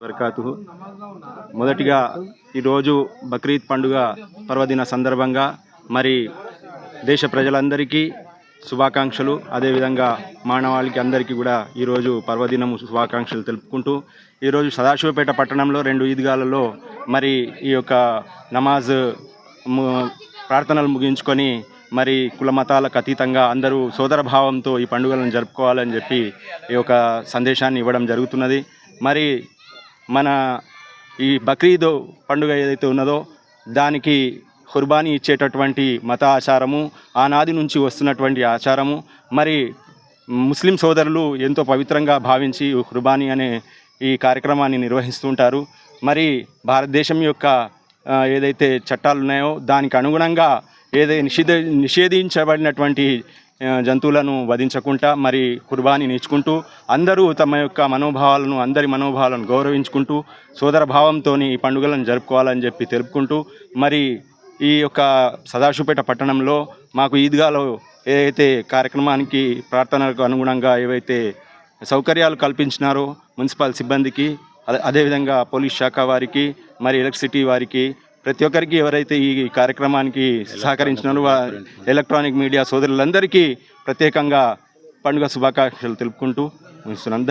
బర్కాతుహు. మొదటిగా ఈరోజు బక్రీద్ పండుగ పర్వదిన సందర్భంగా మరి దేశ ప్రజలందరికీ శుభాకాంక్షలు. అదేవిధంగా మానవాళికి అందరికీ కూడా ఈరోజు పర్వదినము శుభాకాంక్షలు తెలుపుకుంటూ ఈరోజు సదాశివపేట పట్టణంలో 2 ఈద్గాలలో మరి ఈ యొక్క నమాజ్ ప్రార్థనలు ముగించుకొని మరి కుల మతాలకు అతీతంగా అందరూ సోదరభావంతో ఈ పండుగలను జరుపుకోవాలని చెప్పి ఈ యొక్క సందేశాన్ని ఇవ్వడం జరుగుతున్నది. మరి మన ఈ బక్రీద్ పండుగ ఏదైతే ఉన్నదో దానికి ఖుర్బానీ ఇచ్చేటటువంటి మత ఆచారము ఆనాది నుంచి వస్తున్నటువంటి ఆచారము. మరి ముస్లిం సోదరులు ఎంతో పవిత్రంగా భావించి ఖుర్బానీ అనే ఈ కార్యక్రమాన్ని నిర్వహిస్తుంటారు. మరి భారతదేశం యొక్క ఏదైతే చట్టాలు ఉన్నాయో దానికి అనుగుణంగా నిషేధించబడినటువంటి జంతువులను వధించకుండా మరి ఖుర్బానీ ఇచ్చుకుంటూ అందరూ తమ యొక్క అందరి మనోభావాలను గౌరవించుకుంటూ సోదరభావంతో ఈ పండుగలను జరుపుకోవాలని చెప్పి తెలుపుకుంటూ మరి ఈ యొక్క సదాశివపేట పట్టణంలో మాకు ఈద్గాలో ఏదైతే కార్యక్రమానికి ప్రార్థనలకు అనుగుణంగా ఏవైతే సౌకర్యాలు కల్పించినారో మున్సిపల్ సిబ్బందికి, అదేవిధంగా పోలీస్ శాఖ వారికి, మరి ఎలక్ట్రిసిటీ వారికి, ప్రతి ఒక్కరికి ఎవరైతే ఈ కార్యక్రమానికి సహకరించినారో ఎలక్ట్రానిక్ మీడియా సోదరులందరికీ ప్రత్యేకంగా పండుగ శుభాకాంక్షలు తెలుపుకుంటూ ముగిస్తున్నాను.